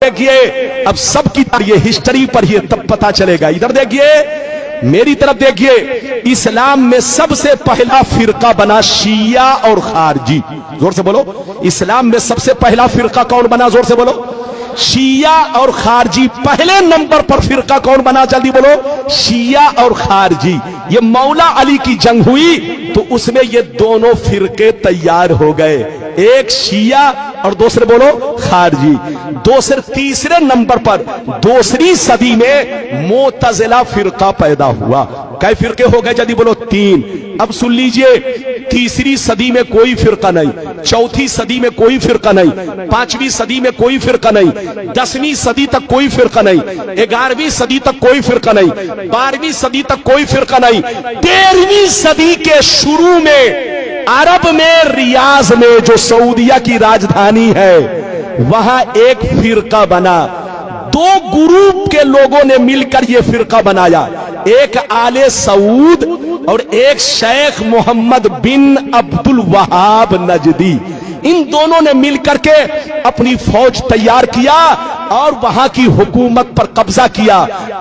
دیکھیے اب سب کی یہ ہسٹری پڑھیے تب پتا چلے گا. ادھر دیکھیے میری طرف دیکھیے, اسلام میں سب سے پہلا فرقہ بنا شیعہ اور خارجی. زور سے بولو, اسلام میں سب سے پہلا فرقہ کون بنا؟ زور سے بولو. شیعہ اور خارجی. پہلے نمبر پر فرقہ کون بنا؟ جلدی بولو. شیعہ اور خارجی. یہ مولا علی کی جنگ ہوئی تو اس میں یہ دونوں فرقے تیار ہو گئے, ایک شیعہ اور دوسرے بولو خارجی. تیسرے نمبر پر دوسری صدی میں معتزلہ فرقہ پیدا ہوا. کئی فرقے ہو گئے؟ جلدی بولو. 3. اب سن لیجئے, تیسری صدی میں کوئی فرقہ نہیں, چوتھی صدی میں کوئی فرقہ نہیں, 5ویں صدی میں کوئی فرقہ نہیں, 10ویں صدی تک کوئی فرقہ نہیں, 11ویں صدی تک کوئی فرقہ نہیں, 12ویں صدی تک کوئی فرقہ نہیں. 13ویں صدی کے شروع میں عرب میں ریاض میں جو سعودیہ کی راجدھانی ہے وہاں ایک فرقہ بنا. 2 گروپ کے لوگوں نے مل کر یہ فرقہ بنایا, ایک آل سعود اور ایک شیخ محمد بن عبد الوہاب نجدی. ان دونوں نے مل کر کے اپنی فوج تیار کیا اور وہاں کی حکومت پر قبضہ کیا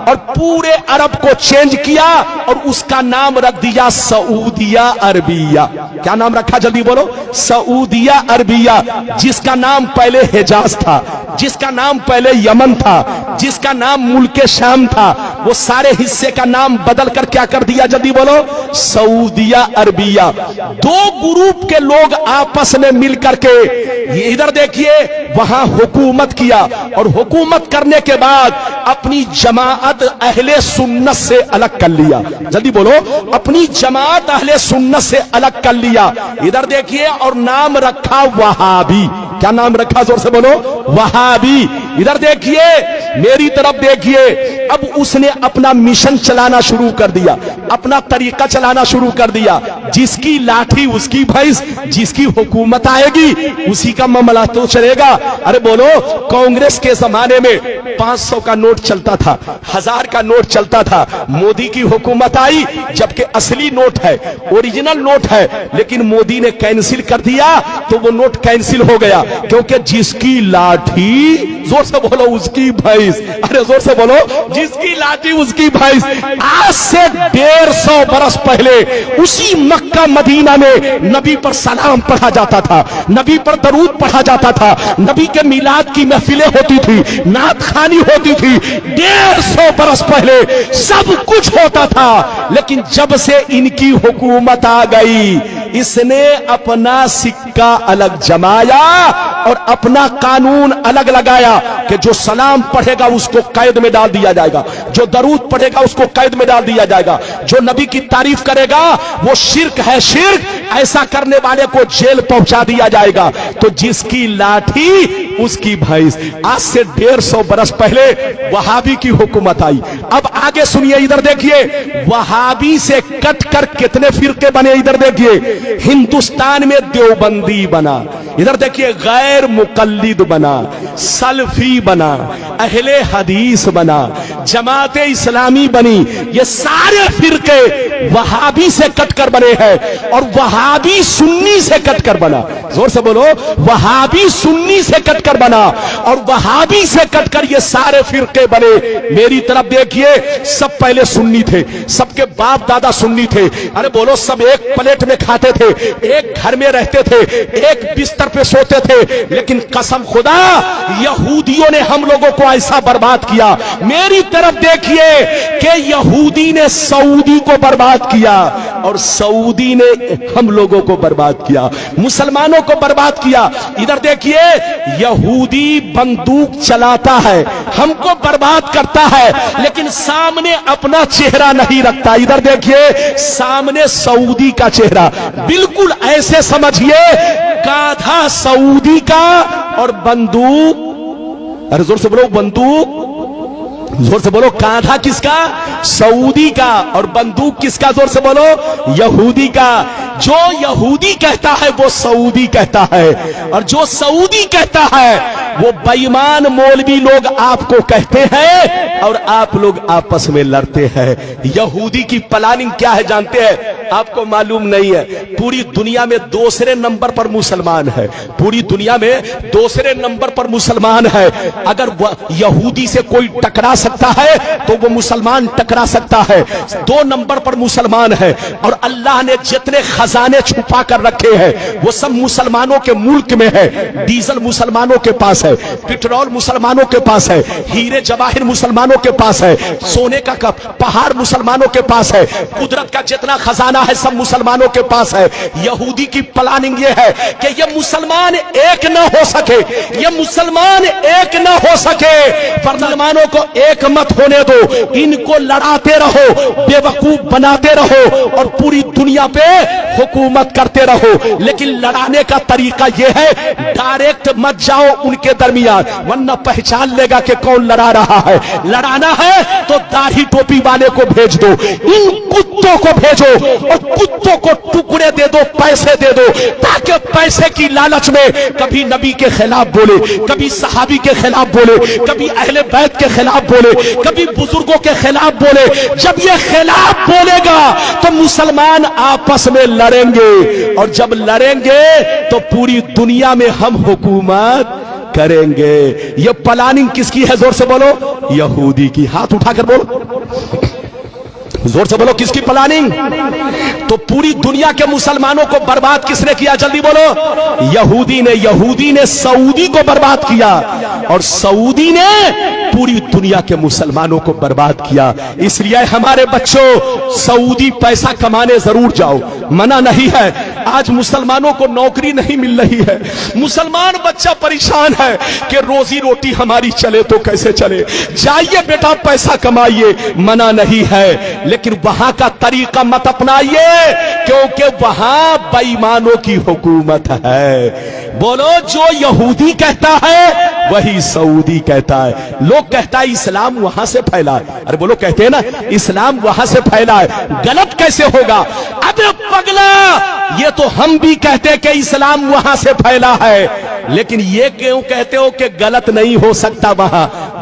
اور پورے عرب کو چینج کیا اور اس کا نام رکھ دیا سعودیہ عربیہ. کیا نام رکھا؟ جلدی بولو. سعودیہ عربیہ. جس کا نام پہلے حجاز تھا, جس کا نام پہلے یمن تھا, جس کا نام ملک شام تھا, وہ سارے حصے کا نام بدل کر کیا کر دیا؟ جلدی بولو. سعودیہ عربیہ. 2 گروپ کے لوگ آپس میں مل کر کے ادھر دیکھیے وہاں حکومت کیا اور حکومت کرنے کے بعد اپنی جماعت اہل سنت سے الگ کر لیا. جلدی بولو. اپنی جماعت اہل سنت سے الگ کر لیا. ادھر دیکھیے اور نام رکھا وہابی. کیا نام رکھا؟ زور سے بولو. وہابی. ادھر دیکھیے میری طرف دیکھیے, اب اس نے اپنا مشن چلانا شروع کر دیا, اپنا طریقہ چلانا شروع کر دیا. جس کی لاٹھی اس کی بھینس, جس کی حکومت آئے گی اسی کا معاملہ تو چلے گا. ارے بولو, کانگریس کے زمانے میں 500 کا نوٹ چلتا تھا, 1000 کا نوٹ چلتا تھا. مودی کی حکومت آئی, جبکہ اصلی نوٹ ہے, اوریجنل نوٹ ہے, لیکن مودی نے کینسل کر دیا تو وہ نوٹ کینسل ہو گیا, کیونکہ جس کی لاٹھی, زور سے بولو, اس کی بھینس. ارے زور سے بولو, جس کی لاٹھی اس کی بھینس. آج سے 150 برس پہلے اسی مکہ مدینہ میں نبی پر سلام پڑھا جاتا تھا, نبی پر درود پڑھا جاتا تھا, نبی کے میلاد کی محفلیں ہوتی تھی, نعت خوانی ہوتی تھی. 150 برس پہلے سب کچھ ہوتا تھا, لیکن جب سے ان کی حکومت آ گئی اس نے اپنا سکہ الگ جمایا اور اپنا قانون الگ لگایا کہ جو سلام پڑھے گا اس کو قید میں ڈال دیا جائے گا, جو درود پڑھے گا اس کو قید میں ڈال دیا جائے گا, جو نبی کی تعریف کرے گا وہ شرک ہے شرک, ایسا کرنے والے کو جیل پہنچا دیا جائے گا. تو جس کی لاٹھی اس کی بھینس. آج سے 150 برس پہلے وہابی کی حکومت آئی. اب آگے سنیے, ادھر دیکھیے وہابی سے کٹ کر کتنے فرقے بنے. ادھر دیکھیے ہندوستان میں دیوبندی بنا, ادھر دیکھیے غیر مقلد بنا, سلفی بنا, اہل حدیث بنا, جماعت اسلامی بنی. یہ سارے فرقے وہابی سے کٹ کر بنے ہیں اور وہابی سنی سے کٹ کر بنا. زور سے بولو. وہابی سنی سے کٹ کر بنا اور وہابی سے کٹ کر یہ سارے فرقے بنے. میری طرف دیکھیے, سب پہلے سنی تھے, سب کے باپ دادا سنی تھے. ارے بولو, سب ایک پلیٹ میں کھاتے تھے, ایک گھر میں رہتے تھے, ایک بستر پہ سوتے تھے. لیکن قسم خدا یہودیوں نے ہم لوگوں کو ایسا برباد کیا. میری طرف دیکھیے کہ یہودی نے سعودی کو برباد کیا اور سعودی نے ہم لوگوں کو برباد کیا, مسلمانوں کو برباد کیا. ادھر دیکھیے یہودی بندوق چلاتا ہے, ہم کو برباد کرتا ہے, لیکن سامنے اپنا چہرہ نہیں رکھتا. ادھر دیکھیے سامنے سعودی کا چہرہ, بالکل ایسے سمجھیے گادھا سعودی کا اور بندوق, ارے زور سے بولو, بندوق, زور سے بولو, کاندھا کس کا؟ سعودی کا, اور بندوق کس کا؟ زور سے بولو, یہودی کا. جو یہودی کہتا ہے وہ سعودی کہتا ہے, اور جو سعودی کہتا ہے وہ बेईमान मौलवी लोग आपको कहते हैं और आप लोग आपस में लड़ते हैं। यहूदी की प्लानिंग क्या है जानते हैं? आपको मालूम नहीं है। पूरी दुनिया में दूसरे नंबर पर मुसलमान है, पूरी दुनिया में दूसरे नंबर पर मुसलमान है। अगर यहूदी से कोई टकरा सकता है तो वो मुसलमान टकरा सकता है। 2 नंबर पर मुसलमान है और अल्लाह ने जितने खजाने छुपा कर रखे हैं वो सब मुसलमानों के मुल्क में है। डीजल मुसलमानों के पास है, पेट्रोल मुसलमानों के पास है, हीरे जवाहिर मुसलमानों के पास है, सोने का पहाड़ मुसलमानों के पास है, कुदरत का जितना खजाना है सब मुसलमानों के पास है। यहूदी की प्लानिंग ये है कि ये मुसलमान एक न हो सके, ये मुसलमान एक न हो सके। मुसलमानों को एक मत होने दो, इनको लड़ाते रहो, बेवकूफ बनाते रहो और पूरी दुनिया पे हुकूमत करते रहो। लेकिन लड़ाने का तरीका ये है, डायरेक्ट मत जाओ उनके दरमियान, वरना पहचान लेगा कि कौन लड़ा रहा है। लड़ाना है तो दाढ़ी टोपी वाले को भेज दो, इन कुत्तों को भेजो और कुत्तों को टुकड़े दे दो, पैसे दे दो, ताकि पैसे की लालच में कभी नबी के खिलाफ बोले, कभी सहाबी के खिलाफ बोले, कभी अहले बैत के खिलाफ बोले, कभी बुजुर्गों के खिलाफ बोले। जब ये खिलाफ बोलेगा तो मुसलमान आपस में लड़ेंगे और जब लड़ेंगे तो पूरी दुनिया में हम हुकूमत करेंगे। ये प्लानिंग किसकी है? जोर से बोलो, यहूदी की। हाथ उठाकर बोलो, जोर से बोलो, किसकी प्लानिंग? तो पूरी दुनिया के मुसलमानों को बर्बाद किसने किया? जल्दी बोलो, यहूदी ने। यहूदी ने सऊदी को बर्बाद किया और सऊदी ने पूरी दुनिया के मुसलमानों को बर्बाद किया। इसलिए हमारे बच्चों, सऊदी पैसा कमाने जरूर जाओ, मना नहीं है। आज मुसलमानों को नौकरी नहीं मिल रही है, मुसलमान बच्चा परेशान है कि रोजी रोटी हमारी चले तो कैसे चले। जाइए बेटा, पैसा कमाइए, मना नहीं है, लेकिन वहां का तरीका मत अपनाइए क्योंकि वहां बेईमानों की हुकूमत है। बोलो, जो यहूदी कहता है वही सऊदी कहता है। लोग कहता है इस्लाम वहां से फैला है। अरे बोलो, कहते हैं ना इस्लाम वहां से फैला है, गलत कैसे होगा? अबे पगला, ये तो हम भी कहते हैं कि इस्लाम वहां से फैला है, लेकिन ये क्यों कहते हो कि गलत नहीं हो सकता?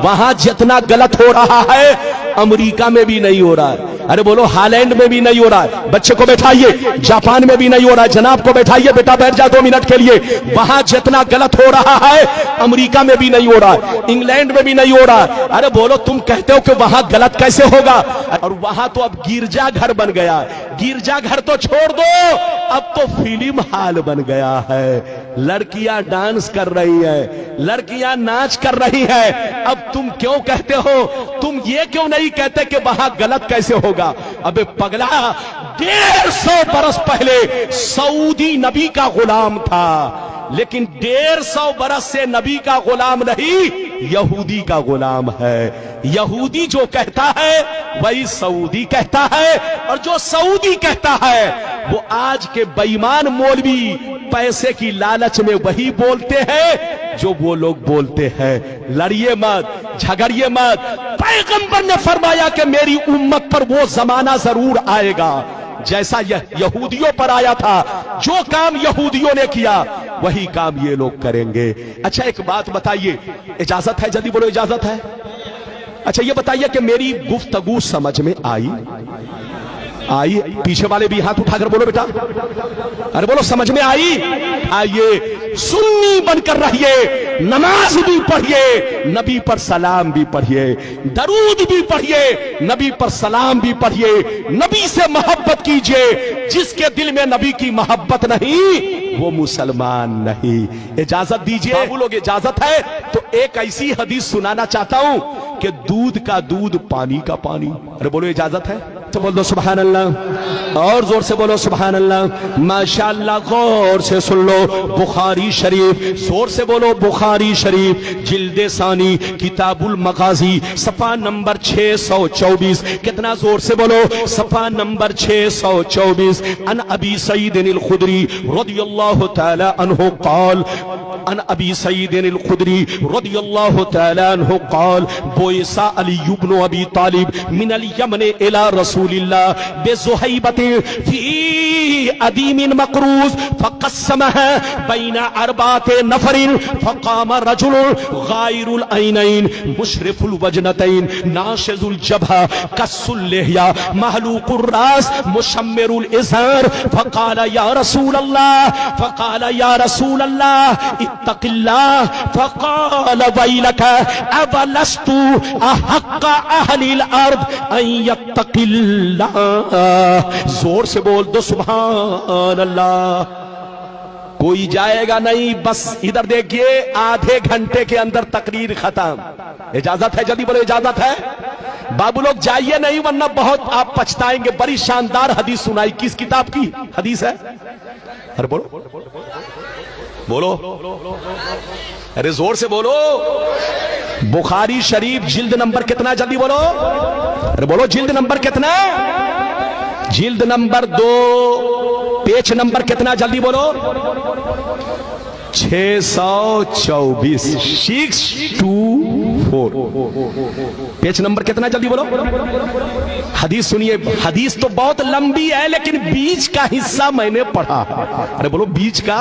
वहां जितना गलत हो रहा है अमेरिका में भी नहीं हो रहा है। अरे बोलो, हालैंड में भी नहीं हो रहा है। बच्चे को बैठाइए, जापान में भी नहीं हो रहा है। जनाब को बैठाइए, बेटा बैठ जा 2 मिनट के लिए। वहां जितना गलत हो रहा है अमेरिका में भी नहीं हो रहा है, इंग्लैंड में भी नहीं हो रहा है। अरे बोलो, तुम कहते हो कि वहां गलत कैसे होगा? और वहां तो अब गिरजा घर बन गया। गिरजा घर तो छोड़ दो, अब तो फिल्म हाल बन गया है। लड़कियां डांस कर रही है, लड़कियां नाच कर रही है। अब तुम क्यों कहते हो? तुम ये क्यों नहीं कहते कि वहां गलत कैसे होगा? अबे पगला, 150 बरस पहले सऊदी नबी का गुलाम था, लेकिन 150 बरस से नबी का गुलाम नहीं, यहूदी का गुलाम है। यहूदी जो कहता है वही सऊदी कहता है, और जो सऊदी कहता है वो आज के बेईमान मौलवी पैसे की लालच में वही बोलते हैं जो वो लोग बोलते हैं। लड़िए मत, झगड़िए मत। पैगंबर ने फरमाया कि मेरी उम्मत पर वो जमाना जरूर आएगा जैसा यहूदियों पर आया था। जो काम यहूदियों ने किया वही काम ये लोग करेंगे। अच्छा, एक बात बताइए, इजाजत है? जल्दी बोलो, इजाजत है? अच्छा, ये बताइए कि मेरी गुफ्तगू समझ में आई? पीछे वाले भी हाथ उठाकर बोलो बेटा। अरे बोलो, समझ में आई? आइए, सुन्नी बनकर रहिए, नमाज भी पढ़िए, नबी पर सलाम भी पढ़िए, दरूद भी पढ़िए, नबी पर सलाम भी पढ़िए, नबी से मोहब्बत कीजिए। जिसके दिल में नबी की मोहब्बत नहीं वो मुसलमान नहीं। इजाजत दीजिए बाबू लोग, इजाजत है तो एक ऐसी हदीस सुनाना चाहता हूं कि दूध का दूध, पानी का पानी। अरे बोलो, इजाजत है तो बोल दो सुभान अल्लाह, और जोर से बोलो सुभान अल्लाह, माशाअल्लाह। गौर से सुन लो, बुखारी शरीफ, जोर से बोलो बुखारी शरीफ, जिल्दे सानी, किताबुल मगाजी, सफा नंबर 624। कितना? जोर से बोलो, सफा नंबर 624। अन अबी सईद अल खुदरी रदियल्लाहु तआला अन्हु क़ाल, अन अबी सईद अल खुदरी रदियल्लाहु तआला अन्हु क़ाल, बोयसा अली इब्न अबी तालिब मिन अल यमन इला रसूलिल्लाह बेज़ुहैबत फी अदीम मकरूज फक़स्समहा बैन अरबात नफरिन फक़ाम रजुल गायरुल ऐनैन मुशरिफुल वजनतैन नाशिजुल जबहा कस्सुल लिहया महलूकुर रास मुशम्मिरुल इज़ार फक़ाल या रसूल अल्लाह इत्तक़िल्लाह फक़ाल वैलक अवलस्तु अहक्का अहलिल अर्द अन यत्तक़िल्लाह। जोर से बोल दो सुभान अल्लाह। कोई जाएगा नहीं, बस इधर देखिए, आधे घंटे के अंदर तकरीर खत्म। इजाजत है? जल्दी बोलो इजाजत है? बाबू लोग जाइए नहीं, वरना बहुत आप पछताएंगे। बड़ी शानदार हदीस सुनाई। किस किताब की हदीस है? अरे बोलो बोलो, अरे जोर से बोलो। बुखारी शरीफ जिल्द नंबर कितना? जल्दी बोलो। अरे बोलो, जिल्द नंबर कितना? जिल्द नंबर 2, पेज नंबर कितना? जल्दी बोलो। 624, 624, पेज नंबर कितना? जल्दी बोलो। हदीस सुनिए। हदीस तो बहुत लंबी है, लेकिन बीच का हिस्सा मैंने पढ़ा। अरे बोलो, बीच का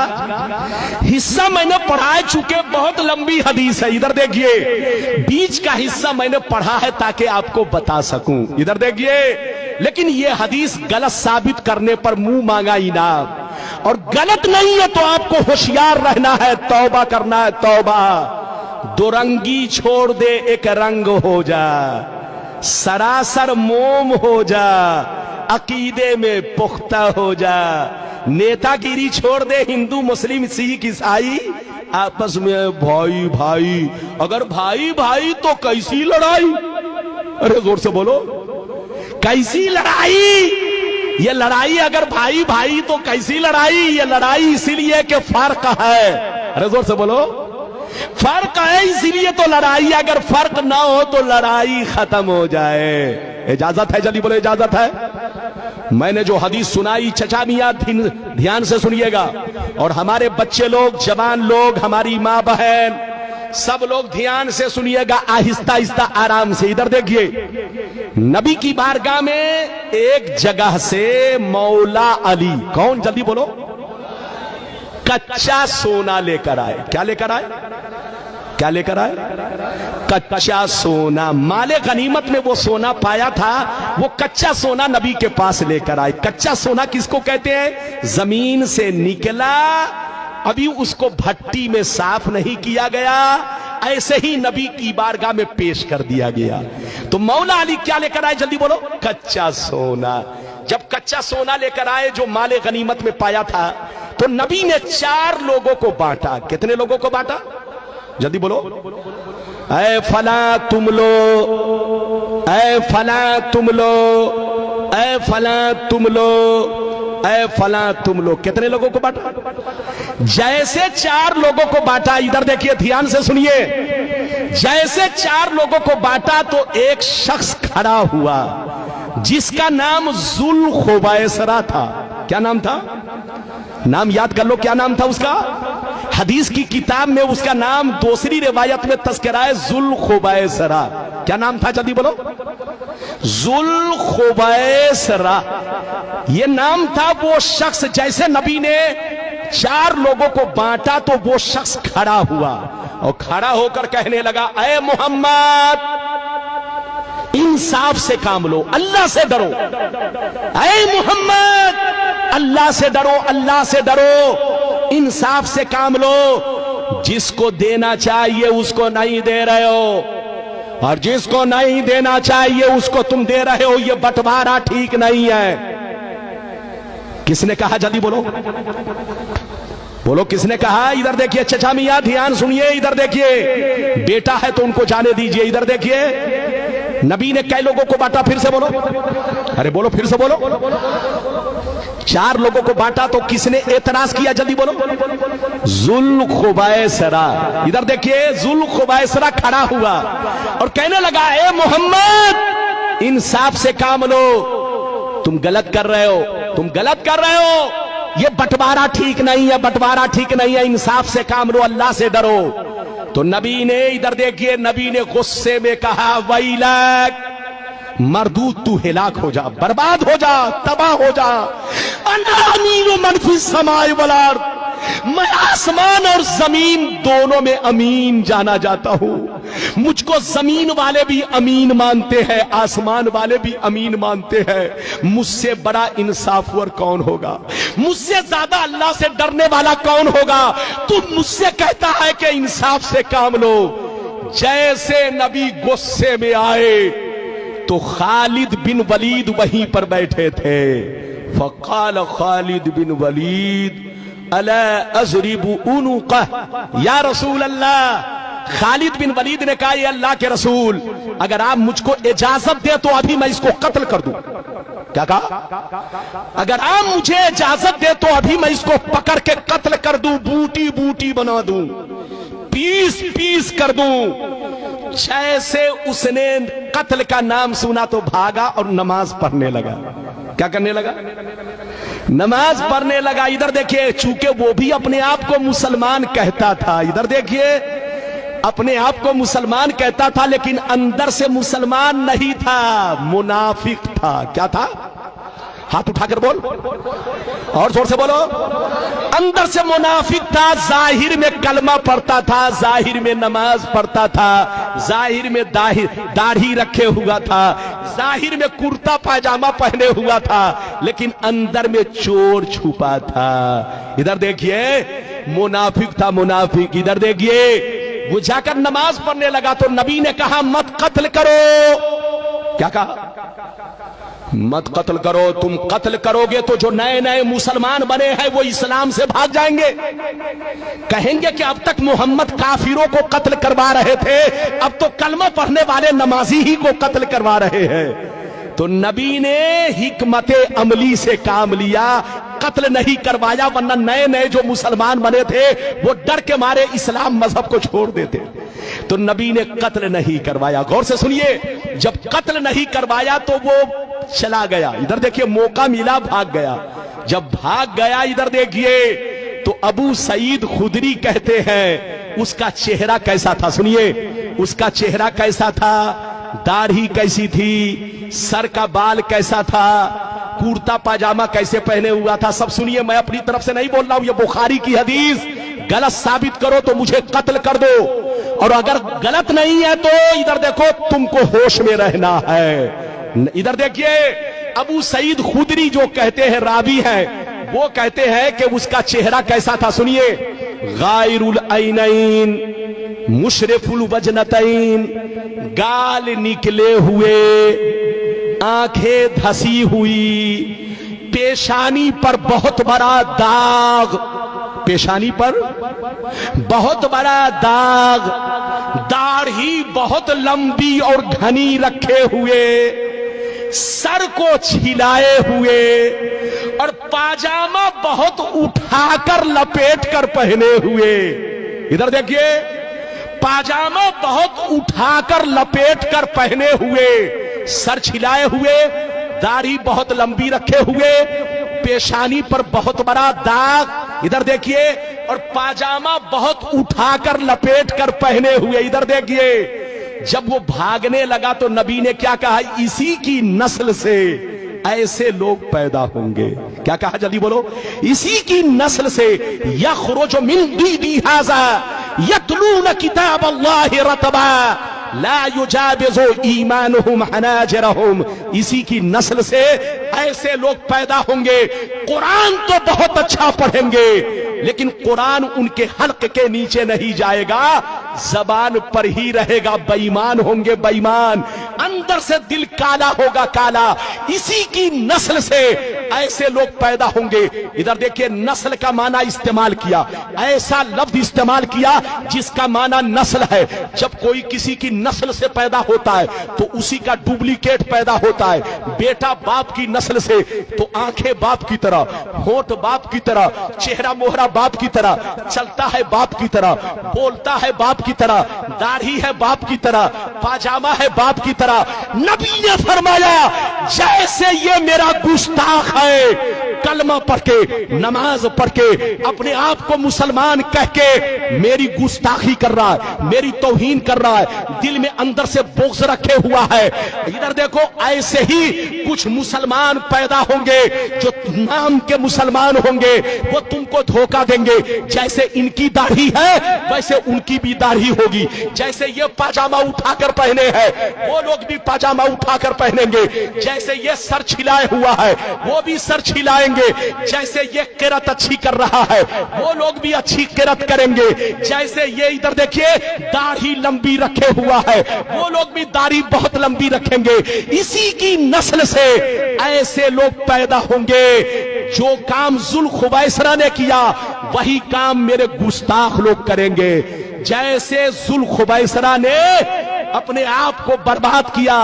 हिस्सा मैंने पढ़ा है, चूंकि बहुत लंबी हदीस है। इधर देखिए, बीच का हिस्सा मैंने पढ़ा है ताकि आपको बता सकूं। इधर देखिए, लेकिन यह हदीस गलत साबित करने पर मुंह मांगा इनाम, और गलत नहीं है तो आपको होशियार रहना है, तौबा करना है, तौबा। दो रंगी छोड़ दे, एक रंग हो जा, सरासर मोम हो जा, अकीदे में पुख्ता हो जा। नेतागिरी छोड़ दे, हिंदू मुस्लिम सिख ईसाई आपस में भाई भाई। अगर भाई भाई तो कैसी लड़ाई? अरे जोर से बोलो, कैसी लड़ाई? ये लड़ाई अगर भाई भाई तो कैसी लड़ाई? ये लड़ाई इसीलिए कि फर्क है। अरे जोर से बोलो, फर्क है इसीलिए तो लड़ाई। अगर फर्क ना हो तो लड़ाई खत्म हो जाए। इजाजत है? जल्दी बोलो इजाजत है? मैंने जो हदीस सुनाई, चचा मियां ध्यान से सुनिएगा, और हमारे बच्चे लोग, जवान लोग, हमारी माँ बहन, सब लोग ध्यान से सुनिएगा, आहिस्ता आहिस्ता आराम से। इधर देखिए, नबी की बारगाह में एक जगह से मौला अली, कौन? जल्दी बोलो, कच्चा सोना लेकर आए। क्या लेकर आए? क्या लेकर आए? कच्चा सोना। माले गनीमत में वो सोना पाया था, वो कच्चा सोना नबी के पास लेकर आए। कच्चा सोना किसको कहते हैं? जमीन से निकला, अभी उसको भट्टी में साफ नहीं किया गया, ऐसे ही नबी की बारगाह में पेश कर दिया गया। तो मौला अली क्या लेकर आए? जल्दी बोलो, कच्चा सोना। जब कच्चा सोना लेकर आए जो माले गनीमत में पाया था, तो नबी ने 4 लोगों को बांटा। कितने लोगों को बांटा? जल्दी बोलो। ऐ फला तुम लो, ऐ फला तुम लो, ऐ फला तुम लो, ऐ फला तुम लो। कितने लोगों को बांटा? जैसे 4 लोगों को बांटा, इधर देखिए, ध्यान से सुनिए, जैसे 4 लोगों को बांटा तो एक शख्स खड़ा हुआ जिसका नाम जुल खुबैसरा था। क्या नाम था? नाम याद कर लो, क्या नाम था उसका? हदीस की किताब में उसका नाम दूसरी रिवायत में तस्करा है, जुल खुबैसरा। क्या नाम था? जल्दी बोलो। जुल खुबैसरा, ये नाम था वो शख्स। जैसे नबी ने 4 लोगों को बांटा तो वो शख्स खड़ा हुआ, और खड़ा होकर कहने लगा, ऐ मोहम्मद, इंसाफ से काम लो, अल्लाह से डरो। ऐ मोहम्मद, अल्लाह से डरो, अल्लाह से डरो, इंसाफ से काम लो। जिसको देना चाहिए उसको नहीं दे रहे हो, और जिसको नहीं देना चाहिए उसको तुम दे रहे हो। ये बंटवारा ठीक नहीं है। किसने कहा? जल्दी बोलो बोलो, किसने कहा? इधर देखिए चचा मियां, ध्यान सुनिए। इधर देखिए, बेटा है तो उनको जाने दीजिए। इधर देखिए, नबी ने कई लोगों को बांटा? फिर से बोलो, अरे बोलो, फिर से बोलो। 4 लोगों को बांटा तो किसने एतराज किया? जल्दी बोलो। जुल खुबैसरा। इधर देखिए, जुल खुबैसरा खड़ा हुआ और कहने लगा, ए मोहम्मद, इंसाफ से काम लो, तुम गलत कर रहे हो, तुम गलत कर रहे हो, ये बंटवारा ठीक नहीं है, बंटवारा ठीक नहीं है, इंसाफ से काम लो, अल्लाह से डरो। तो नबी ने, इधर देखिए, नबी ने गुस्से में कहा, वैलक, मरदूद तू हिलाक हो जा, बर्बाद हो जा, तबाह हो जा। अना अमीनु मन फिस समाए वल अर्द, मैं आसमान और जमीन दोनों में अमीन जाना जाता हूं। मुझको जमीन वाले भी अमीन मानते हैं, आसमान वाले भी अमीन मानते हैं। मुझसे बड़ा इंसाफवर कौन होगा? मुझसे ज्यादा अल्लाह से डरने वाला कौन होगा? तू मुझसे कहता है कि इंसाफ से काम लो। जैसे नबी गुस्से में आए तो खालिद बिन वलीद वहीं पर बैठे थे। फकाल खालिद बिन वलीद अला अज़रिबु उनुक़ह या रसूल अल्लाह। खालिद बिन वलीद ने कहा, ये अल्लाह के रसूल, अगर आप मुझको इजाजत दे तो अभी मैं इसको कत्ल कर दूं। क्या कहा? अगर आप मुझे इजाजत दे तो अभी मैं इसको पकड़ के कत्ल कर दूं, बूटी बूटी बना दूं, पीस पीस कर दूं। जैसे उसने कत्ल का नाम सुना तो भागा और नमाज पढ़ने लगा। क्या करने लगा? नमाज पढ़ने लगा। इधर देखिए, चूंकि वो भी अपने आप को मुसलमान कहता था, इधर देखिए, अपने आप को मुसलमान कहता था लेकिन अंदर से मुसलमान नहीं था, मुनाफिक था। क्या था? हाथ उठाकर बोल, और जोर से बोलो। अंदर से मुनाफिक था, जाहिर में कलमा पढ़ता था, जाहिर में नमाज पढ़ता था, जाहिर में दाढ़ी रखे हुआ था, जाहिर में कुर्ता पायजामा पहने हुआ था, लेकिन अंदर में चोर छुपा था। इधर देखिए, मुनाफिक था, मुनाफिक। इधर देखिए, वो जाकर नमाज पढ़ने लगा तो नबी ने कहा, मत कत्ल करो। क्या कहा? मत कत्ल करो। तुम कत्ल करोगे तो जो नए नए मुसलमान बने हैं वो इस्लाम से भाग जाएंगे, कहेंगे कि अब तक मोहम्मद काफिरों को कत्ल करवा रहे थे, अब तो कलमा पढ़ने वाले नमाजी ही को कत्ल करवा रहे हैं। तो नबी ने हिकमत अमली से काम लिया, कत्ल नहीं करवाया, वरना नए नए जो मुसलमान बने थे वो डर के मारे इस्लाम मजहब को छोड़ देते। तो नबी ने कत्ल नहीं करवाया। गौर से सुनिए, जब कत्ल नहीं करवाया तो वो चला गया। इधर देखिए, मौका मिला, भाग गया। जब भाग गया, इधर देखिए, तो अबू सईद खुदरी कहते हैं उसका चेहरा कैसा था। सुनिए, उसका चेहरा कैसा था, दाढ़ी कैसी थी, सर का बाल कैसा था, कुर्ता पाजामा कैसे पहने हुआ था, सब सुनिए। मैं अपनी तरफ से नहीं बोल रहा हूं, ये बुखारी की हदीस। गलत साबित करो तो मुझे कत्ल कर दो, और अगर गलत नहीं है तो इधर देखो, तुमको होश में रहना है। इधर देखिए, अबू सईद खुदरी जो कहते हैं, रावी हैं, वो कहते हैं कि उसका चेहरा कैसा था। सुनिए, गायरुल ऐनैन मुशरिफुल वजनतैन, गाल निकले हुए, आंखें धसी हुई, पेशानी पर बहुत बड़ा दाग, पेशानी पर बहुत बड़ा दाग, दाढ़ी बहुत लंबी और घनी रखे हुए, सर को छिलाए हुए, और पाजामा बहुत उठाकर लपेट कर पहने हुए। इधर देखिए, पाजामा बहुत उठाकर लपेट कर पहने हुए, सर छिलाए हुए, दाढ़ी बहुत लंबी रखे हुए, पेशानी पर बहुत बड़ा दाग। इधर देखिए, और पाजामा बहुत उठाकर लपेट कर पहने हुए। इधर देखिए, जब वो भागने लगा तो नबी ने क्या कहा, इसी की नस्ल से ऐसे लोग पैदा होंगे। क्या कहा, जल्दी बोलो। इसी की नस्ल से यखरुजु मिन दीदी हाज़ा यतलून किताब अल्लाह रतबा ला युजाबिज़ु ईमानुहुम हनाजिरहुम। इसी की नस्ल से ऐसे लोग पैदा होंगे, कुरान तो बहुत अच्छा पढ़ेंगे लेकिन कुरान उनके हल्क के नीचे नहीं जाएगा, जबान पर ही रहेगा। बेईमान होंगे, बेईमान, अंदर से दिल काला होगा, काला। इसी की नस्ल से ऐसे लोग पैदा होंगे। इधर देखिए, नस्ल का माना इस्तेमाल किया, ऐसा लफ्ज इस्तेमाल किया जिसका माना नस्ल है। जब कोई किसी की नस्ल से पैदा होता है तो उसी का डुप्लीकेट पैदा होता है। बेटा बाप की नस्ल से तो आंखें बाप की तरह, होंठ बाप की तरह, चेहरा मोहरा बाप की तरह, चलता है बाप की तरह, बोलता है बाप की तरह, दाढ़ी है बाप की तरह, पाजामा है बाप की तरह। नबी ने फरमाया, जैसे ये मेरा गुस्ताख है, کلمہ پڑھ کے نماز پڑھ کے اپنے آپ کو مسلمان کہہ کے میری گستاخی کر رہا ہے, میری توہین کر رہا ہے, دل میں اندر سے بغض رکھے ہوا ہے. ادھر دیکھو ایسے ہی کچھ مسلمان پیدا ہوں گے جو نام کے مسلمان ہوں گے, وہ تم کو دھوکہ دیں گے. جیسے ان کی داڑھی ہے ویسے ان کی بھی داڑھی ہوگی, جیسے یہ پاجامہ اٹھا کر پہنے ہیں وہ لوگ بھی پاجامہ اٹھا کر پہنیں گے, جیسے یہ سر چھلائے ہوا ہے وہ بھی سر چھلائیں گے, جیسے یہ قرت اچھی کر رہا ہے وہ لوگ بھی اچھی قرت کریں گے, جیسے یہ ادھر دیکھیے داڑھی لمبی رکھے ہوا ہے وہ لوگ بھی داڑھی بہت لمبی رکھیں گے. اسی کی نسل سے ایسے لوگ پیدا ہوں گے جو کام ذوالخویسرہ نے کیا وہی کام میرے گستاخ لوگ کریں گے. جیسے ذوالخویسرہ نے اپنے آپ کو برباد کیا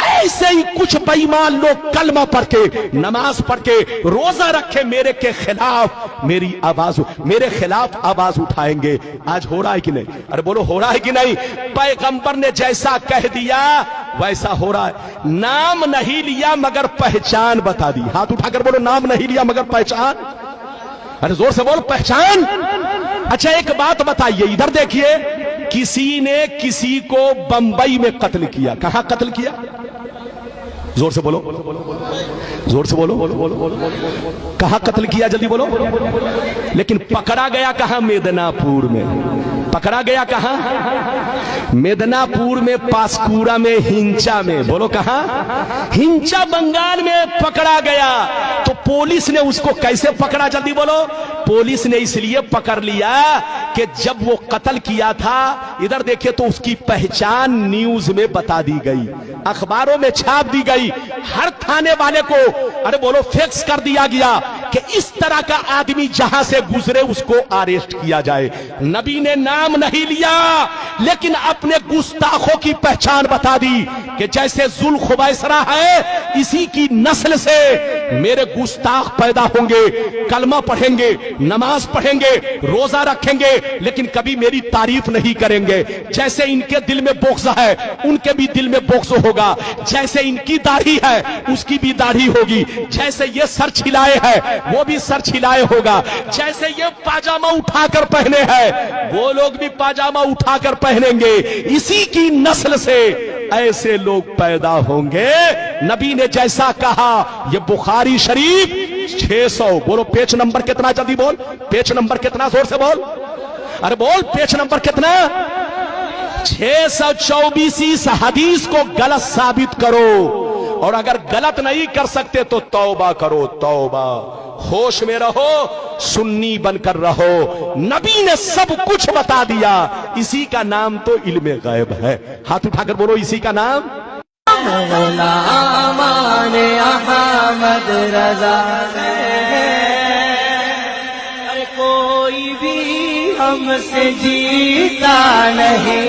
ایسے ہی کچھ بے ایمان لوگ کلمہ پڑھ کے نماز پڑھ کے روزہ رکھے میرے کے خلاف میرے خلاف آواز اٹھائیں گے. آج ہو رہا ہے کہ نہیں؟ ارے بولو ہو رہا ہے کہ نہیں؟ پیغمبر نے جیسا کہہ دیا ویسا ہو رہا ہے. نام نہیں لیا مگر پہچان بتا دی. ہاتھ اٹھا کر بولو نام نہیں لیا مگر پہچان. ارے زور سے بولو پہچان. اچھا ایک بات بتائیے, ادھر دیکھیے, کسی نے کسی کو بمبئی میں قتل کیا. کہاں قتل کیا؟ زور سے بولو, زور سے بولو. کہاں قتل کیا؟ جلدی بولو. لیکن پکڑا گیا کہاں؟ میدناپور میں. پکڑا گیا کہاں؟ میدناپور میں, پاسکورا میں, ہنچا میں. بولو کہاں؟ ہنچا بنگال میں پکڑا گیا. تو پولیس نے اس کو کیسے پکڑا؟ جلدی بولو. پولیس نے اس لیے پکڑ لیا کہ جب وہ قتل کیا تھا ادھر دیکھیں تو اس کی پہچان نیوز میں بتا دی گئی, اخباروں میں چھاپ دی گئی, ہر تھانے والے کو ارے بولو فیکس کر دیا گیا کہ اس طرح کا آدمی جہاں سے گزرے اس کو اریسٹ کیا جائے. نبی نے نام نہیں لیا لیکن اپنے گستاخوں کی پہچان بتا دی کہ جیسے ذوالخویسرہ ہے اسی کی نسل سے میرے گستاخ پیدا ہوں گے, کلمہ پڑھیں گے, نماز پڑھیں گے, روزہ رکھیں گے, لیکن کبھی میری تعریف نہیں کریں گے. جیسے ان کے دل میں بغض ہے ان کے بھی دل میں بغض ہوگا, جیسے ان کی داڑھی ہے اس کی بھی داڑھی ہوگی, جیسے یہ سر چھلائے ہے وہ بھی سر چھلائے ہوگا, جیسے یہ پاجامہ اٹھا کر پہنے ہیں وہ لوگ بھی پاجامہ اٹھا کر پہنیں گے. اسی کی نسل سے ایسے لوگ پیدا ہوں گے. نبی نے جیسا کہا, یہ بخاری شریف 600. بولو پیج نمبر کتنا؟ جلدی بول پیج نمبر کتنا؟ زور سے بول. ارے بول پیج نمبر کتنا؟ 624. اس حدیث کو غلط ثابت کرو, اور اگر غلط نہیں کر سکتے تو توبہ کرو, توبہ. ہوش میں رہو, سنی بن کر رہو. نبی نے سب کچھ بتا دیا, اسی کا نام تو علم غیب ہے. ہاتھ اٹھا کر بولو اسی کا نام. امان احمد رضا کوئی بھی ہم سے جیتا نہیں.